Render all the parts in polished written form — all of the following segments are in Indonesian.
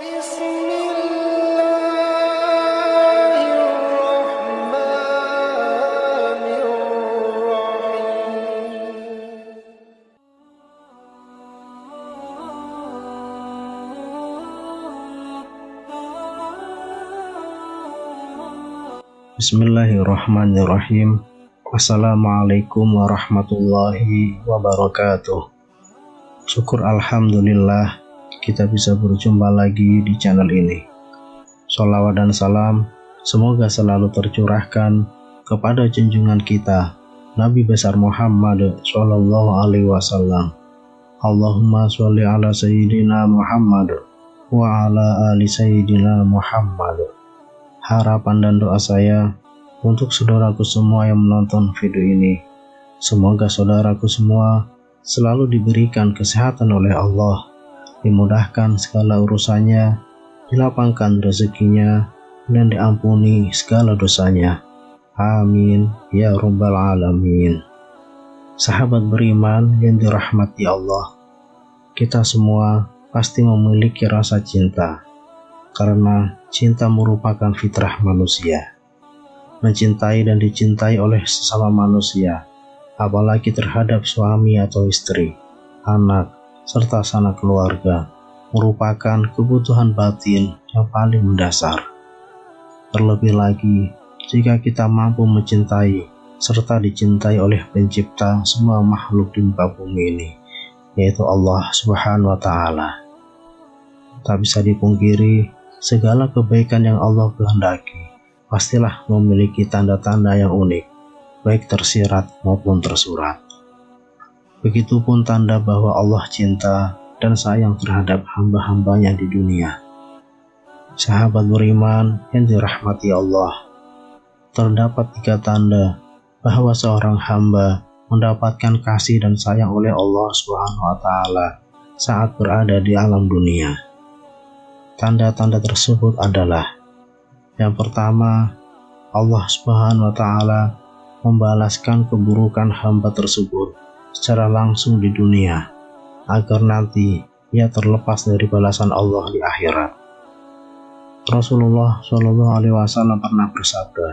Bismillahirrahmanirrahim. Assalamualaikum warahmatullahi wabarakatuh. Syukur alhamdulillah kita bisa berjumpa lagi di channel ini. Sholawat dan salam semoga selalu tercurahkan kepada junjungan kita Nabi besar Muhammad Sallallahu Alaihi Wasallam. Allahumma sholli ala Sayyidina Muhammad wa ala ali Sayyidina Muhammad. Harapan dan doa saya untuk saudaraku semua yang menonton video ini, semoga saudaraku semua selalu diberikan kesehatan oleh Allah, dimudahkan segala urusannya, dilapangkan rezekinya, dan diampuni segala dosanya. Amin ya rabbal alamin. Sahabat beriman yang dirahmati Allah, kita semua pasti memiliki rasa cinta, karena cinta merupakan fitrah manusia. Mencintai dan dicintai oleh sesama manusia, apalagi terhadap suami atau istri, anak, serta sanak keluarga, merupakan kebutuhan batin yang paling mendasar. Terlebih lagi, jika kita mampu mencintai serta dicintai oleh pencipta semua makhluk di muka bumi ini, yaitu Allah Subhanahu wa Ta'ala. Tak bisa dipungkiri, segala kebaikan yang Allah kehendaki pastilah memiliki tanda-tanda yang unik, baik tersirat maupun tersurat. Begitupun tanda bahwa Allah cinta dan sayang terhadap hamba-hambanya di dunia. Sahabat beriman yang dirahmati Allah, terdapat 3 tanda bahwa seorang hamba mendapatkan kasih dan sayang oleh Allah Subhanahu wa Ta'ala saat berada di alam dunia. Tanda-tanda tersebut adalah: yang pertama, Allah Subhanahu wa Ta'ala membalaskan keburukan hamba tersebut secara langsung di dunia, agar nanti ia terlepas dari balasan Allah di akhirat. Rasulullah Shallallahu Alaihi Wasallam pernah bersabda,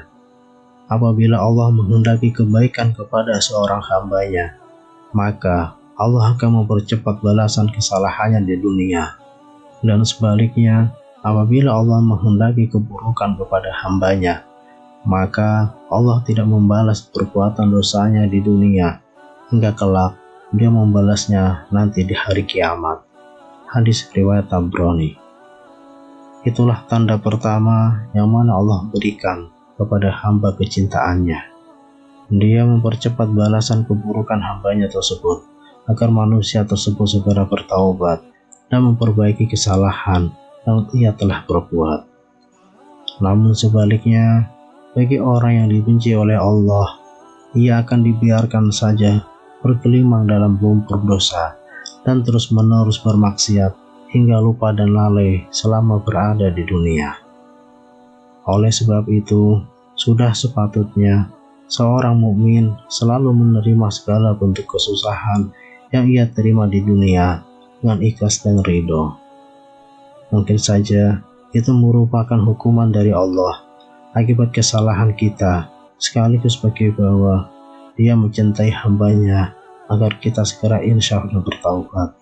apabila Allah menghendaki kebaikan kepada seorang hambanya, maka Allah akan mempercepat balasan kesalahannya di dunia. Dan sebaliknya, apabila Allah menghendaki keburukan kepada hambanya, maka Allah tidak membalas perbuatan dosanya di dunia, hingga kelak Dia membalasnya nanti di hari kiamat. Hadis riwayat Tabrani. Itulah tanda pertama yang mana Allah berikan kepada hamba kecintaannya. Dia mempercepat balasan keburukan hambanya tersebut, agar manusia tersebut segera bertaubat dan memperbaiki kesalahan yang ia telah berbuat. Namun sebaliknya, bagi orang yang dibenci oleh Allah, ia akan dibiarkan saja bergelimang dalam lumpur dosa dan terus-menerus bermaksiat hingga lupa dan lalai selama berada di dunia. Oleh sebab itu, sudah sepatutnya seorang mukmin selalu menerima segala bentuk kesusahan yang ia terima di dunia dengan ikhlas dan ridho. Mungkin saja itu merupakan hukuman dari Allah akibat kesalahan kita, sekaligus bagi bahwa Dia mencintai hambanya agar kita segera insya Allah bertaubat.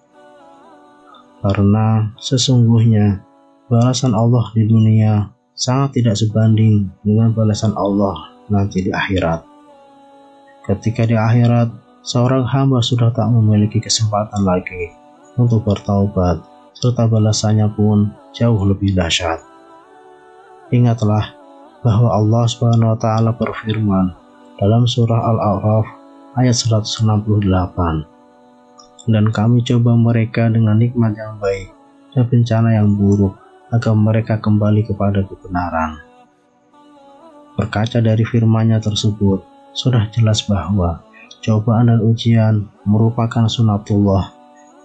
Karena sesungguhnya balasan Allah di dunia sangat tidak sebanding dengan balasan Allah nanti di akhirat. Ketika di akhirat, seorang hamba sudah tak memiliki kesempatan lagi untuk bertaubat, serta balasannya pun jauh lebih dahsyat. Ingatlah bahwa Allah Subhanahu wa Ta'ala berfirman dalam surah Al-A'raf ayat 168, dan kami coba mereka dengan nikmat yang baik dan bencana yang buruk agar mereka kembali kepada kebenaran. Berkaca dari firman-Nya tersebut, sudah jelas bahwa cobaan dan ujian merupakan sunatullah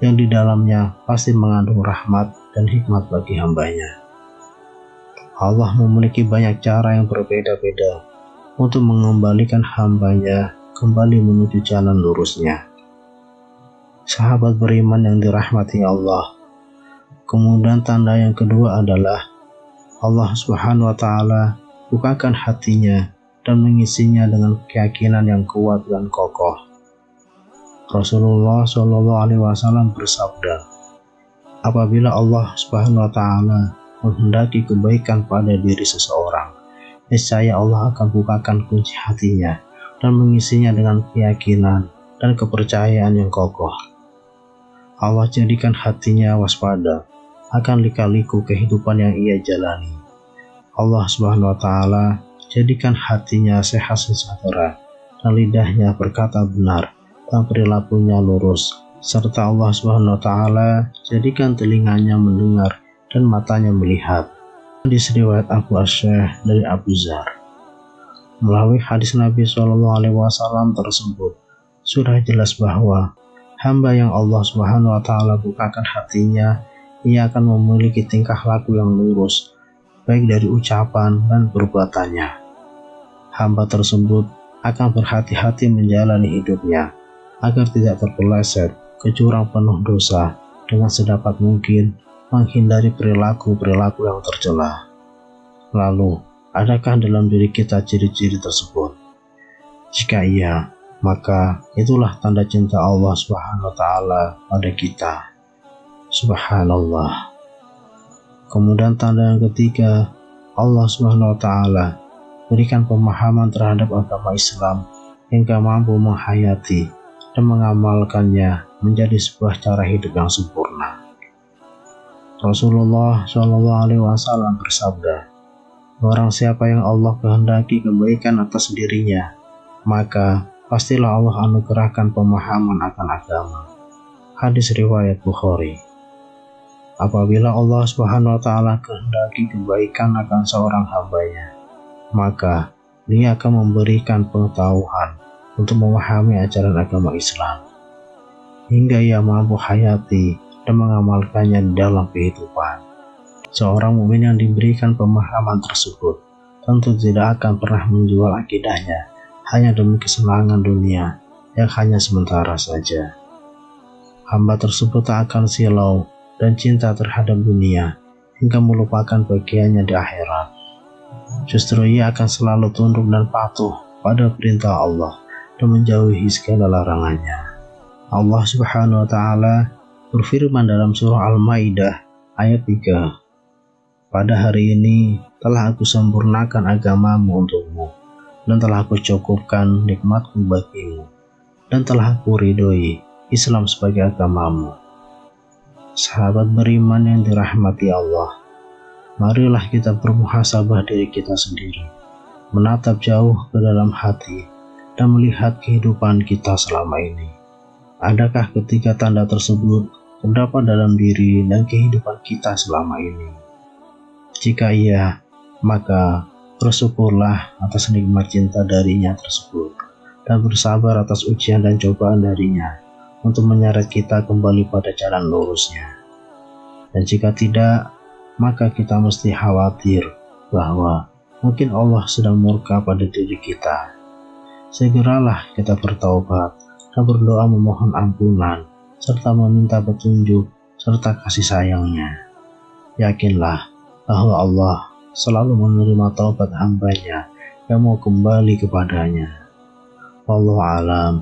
yang di dalamnya pasti mengandung rahmat dan hikmat bagi hambanya. Allah memiliki banyak cara yang berbeda-beda untuk mengembalikan hambanya kembali menuju jalan lurusnya. Sahabat beriman yang dirahmati Allah, Kemudian tanda yang kedua adalah Allah Subhanahu wa Ta'ala bukakan hatinya dan mengisinya dengan keyakinan yang kuat dan kokoh. Rasulullah Shallallahu Alaihi Wasallam bersabda, apabila Allah Subhanahu wa Ta'ala menghendaki kebaikan pada diri seseorang, niscaya Allah akan bukakan kunci hatinya dan mengisinya dengan keyakinan dan kepercayaan yang kokoh. Allah jadikan hatinya waspada akan lika-liku kehidupan yang ia jalani. Allah Subhanahu wa Ta'ala jadikan hatinya sehat sejahtera dan lidahnya berkata benar dan perilakunya lurus, serta Allah Subhanahu wa Ta'ala jadikan telinganya mendengar dan matanya melihat. Hadis riwayat Abu Asy'ah dari Abu Dzar. Melalui hadis Nabi SAW tersebut, sudah jelas bahwa hamba yang Allah Subhanahu wa Ta'ala bukakan hatinya, ia akan memiliki tingkah laku yang lurus, baik dari ucapan dan perbuatannya. Hamba tersebut akan berhati-hati menjalani hidupnya, agar tidak terpeleset ke jurang penuh dosa dengan sedapat mungkin menghindari perilaku-perilaku yang tercela. Lalu, adakah dalam diri kita ciri-ciri tersebut? Jika iya, maka itulah tanda cinta Allah Subhanahu wa Ta'ala pada kita. Subhanallah. Kemudian tanda yang ketiga, Allah Subhanahu wa Ta'ala berikan pemahaman terhadap agama Islam hingga mampu menghayati dan mengamalkannya menjadi sebuah cara hidup yang sempurna. Rasulullah Shallallahu Alaihi Wasallam bersabda, barang siapa yang Allah kehendaki kebaikan atas dirinya, maka pastilah Allah anugerahkan pemahaman akan agama. Hadis riwayat Bukhari. Apabila Allah Subhanahu wa Ta'ala kehendaki kebaikan akan seorang hambanya, maka Dia akan memberikan pengetahuan untuk memahami ajaran agama Islam, hingga ia mampu hayati dan mengamalkannya di dalam kehidupan. Seorang mukmin yang diberikan pemahaman tersebut tentu tidak akan pernah menjual akidahnya hanya demi kesenangan dunia yang hanya sementara saja. Hamba tersebut tak akan silau dan cinta terhadap dunia hingga melupakan bagiannya di akhirat. Justru ia akan selalu tunduk dan patuh pada perintah Allah dan menjauhi segala larangannya. Allah Subhanahu wa Ta'ala berfirman dalam surah Al-Maidah ayat 3, pada hari ini telah aku sempurnakan agamamu untukmu, dan telah aku cukupkan nikmatku bagimu, dan telah aku ridhoi Islam sebagai agamamu. Sahabat beriman yang dirahmati Allah, marilah kita bermuhasabah diri kita sendiri, menatap jauh ke dalam hati, dan melihat kehidupan kita selama ini. Adakah ketiga tanda tersebut terdapat dalam diri dan kehidupan kita selama ini? Jika iya, maka bersyukurlah atas nikmat cinta darinya tersebut, dan bersabar atas ujian dan cobaan darinya untuk menyeret kita kembali pada jalan lurusnya. Dan jika tidak, maka kita mesti khawatir bahwa mungkin Allah sedang murka pada diri kita. Segeralah kita bertaubat dan berdoa memohon ampunan, serta meminta petunjuk serta kasih sayangnya. Yakinlah bahwa Allah selalu menerima taubat hambanya yang mau kembali kepadanya. Wallahu a'lam.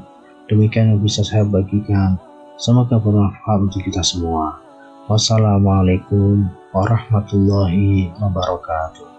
Demikian yang bisa saya bagikan. Semoga bermanfaat untuk kita semua. Wassalamualaikum warahmatullahi wabarakatuh.